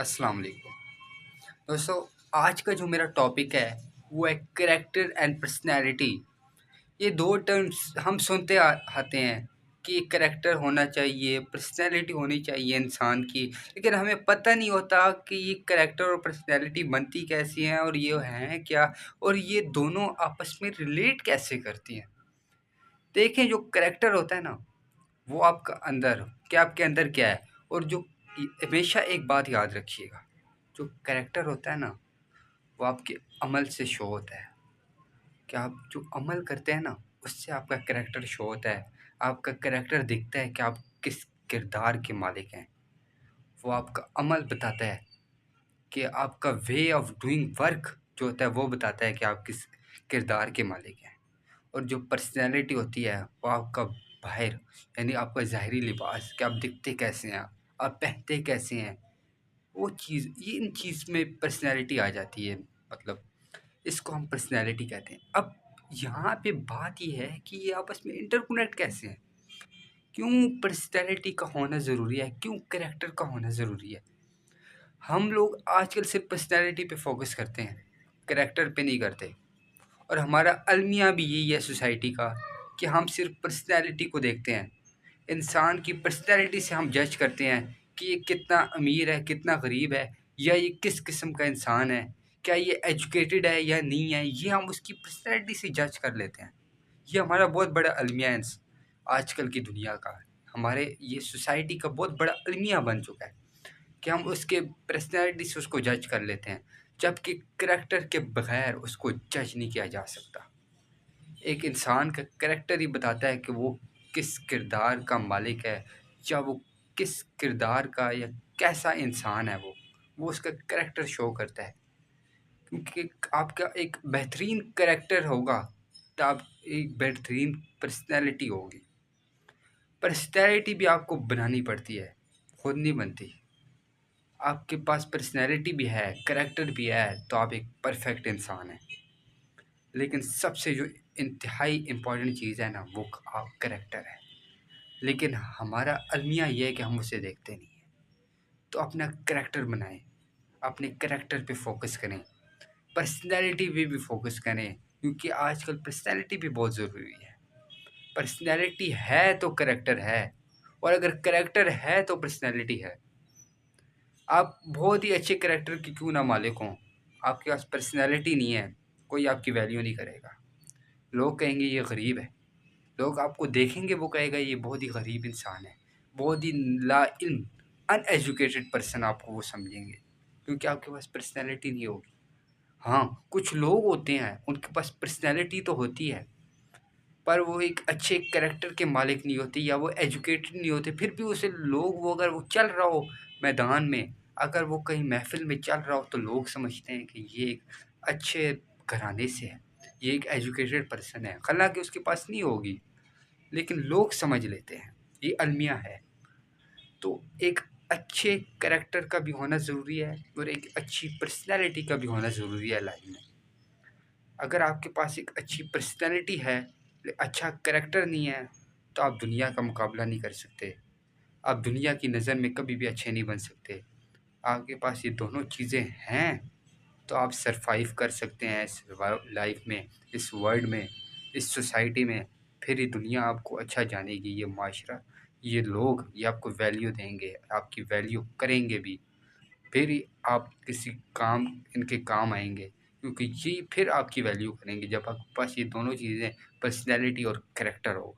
अस्सलाम वालेकुम। दोस्तों, आज का जो मेरा टॉपिक है वो है कैरेक्टर एंड पर्सनैलिटी। ये दो टर्म्स हम सुनते आते हैं कि कैरेक्टर होना चाहिए, पर्सनैलिटी होनी चाहिए इंसान की। लेकिन हमें पता नहीं होता कि ये कैरेक्टर और पर्सनैलिटी बनती कैसी हैं और ये हैं क्या, और ये दोनों आपस में रिलेट कैसे करती हैं। देखें, जो कैरेक्टर होता है ना, वो आपका अंदर क्या, आपके अंदर क्या है। और जो हमेशा एक बात याद रखिएगा, जो कैरेक्टर होता है ना, वो आपके अमल से शो होता है। कि आप जो अमल करते हैं ना, उससे आपका कैरेक्टर शो होता है। आपका कैरेक्टर दिखता है कि आप किस किरदार के मालिक हैं। वो आपका अमल बताता है कि आपका वे ऑफ डूइंग वर्क जो होता है वो बताता है कि आप किस किरदार के मालिक हैं। और जो पर्सनैलिटी होती है वो आपका बाहर, यानी आपका ज़ाहिरी लिबास, कि आप दिखते कैसे हैं, आप पहनते कैसे हैं, वो चीज़, ये इन चीज़ में पर्सनैलिटी आ जाती है। मतलब इसको हम पर्सनैलिटी कहते हैं। अब यहाँ पे बात ये है कि ये आपस में इंटरकनेक्ट कैसे हैं। क्यों पर्सनैलिटी का होना ज़रूरी है, क्यों कैरेक्टर का होना ज़रूरी है। हम लोग आजकल सिर्फ पर्सनैलिटी पे फोकस करते हैं, कैरेक्टर पे नहीं करते। और हमारा अलमिया भी यही है सोसाइटी का, कि हम सिर्फ पर्सनैलिटी को देखते हैं। इंसान की पर्सनैलिटी से हम जज करते हैं कि ये कितना अमीर है, कितना गरीब है, या ये किस किस्म का इंसान है, क्या ये एजुकेटेड है या नहीं है, ये हम उसकी पर्सनैलिटी से जज कर लेते हैं। ये हमारा बहुत बड़ा अलमिया है आजकल की दुनिया का। हमारे ये सोसाइटी का बहुत बड़ा अलमिया बन चुका है कि हम उसके पर्सनैलिटी से उसको जज कर लेते हैं, जबकि करैक्टर के बगैर उसको जज नहीं किया जा सकता। एक इंसान का करैक्टर ही बताता है कि वो किस किरदार का मालिक है, या वो किस किरदार का, या कैसा इंसान है वो उसका करैक्टर शो करता है। क्योंकि आपका एक बेहतरीन करैक्टर होगा तो आप एक बेहतरीन पर्सनैलिटी होगी। पर्सनैलिटी भी आपको बनानी पड़ती है, खुद नहीं बनती। आपके पास पर्सनैलिटी भी है, करैक्टर भी है, तो आप एक परफेक्ट इंसान हैं। लेकिन सबसे जो इंतहाई इम्पोर्टेंट चीज़ है ना, वो आप करैक्टर है। लेकिन हमारा अलमिया ये है कि हम उसे देखते नहीं हैं। तो अपना करैक्टर बनाएं, अपने करैक्टर पे फोकस करें, पर्सनैलिटी पे भी फोकस करें, क्योंकि आजकल पर्सनैलिटी भी बहुत ज़रूरी है। पर्सनैलिटी है तो करैक्टर है, और अगर करैक्टर है तो पर्सनैलिटी है। आप बहुत ही अच्छे करैक्टर के क्यों ना मालिक हों, आपके पास पर्सनैलिटी नहीं है, कोई आपकी वैल्यू नहीं करेगा। लोग कहेंगे ये गरीब है, लोग आपको देखेंगे, वो कहेगा ये बहुत ही गरीब इंसान है, बहुत ही लाइल्म अनएजुकेटेड पर्सन आपको वो समझेंगे, क्योंकि आपके पास पर्सनैलिटी नहीं होगी। हाँ, कुछ लोग होते हैं उनके पास पर्सनैलिटी तो होती है, पर वो एक अच्छे कैरेक्टर के मालिक नहीं होते, या वो एजुकेटेड नहीं होते। फिर भी उसे लोग, वो अगर वो चल रहा हो मैदान में, अगर वो कहीं महफ़िल में चल रहा हो, तो लोग समझते हैं कि ये एक अच्छे घराने से है, ये एक एजुकेटेड पर्सन है। हालाँकि उसके पास नहीं होगी, लेकिन लोग समझ लेते हैं, ये अलमिया है। तो एक अच्छे कैरेक्टर का भी होना ज़रूरी है, और एक अच्छी पर्सनैलिटी का भी होना ज़रूरी है लाइफ में। अगर आपके पास एक अच्छी पर्सनैलिटी है, अच्छा करैक्टर नहीं है, तो आप दुनिया का मुकाबला नहीं कर सकते। आप दुनिया की नज़र में कभी भी अच्छे नहीं बन सकते। आपके पास ये दोनों चीज़ें हैं, तो आप सरवाइव कर सकते हैं इस लाइफ में, इस वर्ल्ड में, इस सोसाइटी में। फिर ये दुनिया आपको अच्छा जानेगी, ये माशरा, ये लोग, ये आपको वैल्यू देंगे, आपकी वैल्यू करेंगे भी। फिर ही आप किसी काम, इनके काम आएँगे, क्योंकि ये फिर आपकी वैल्यू करेंगे जब आपके पास ये दोनों चीज़ें, पर्सनैलिटी और कैरेक्टर हो।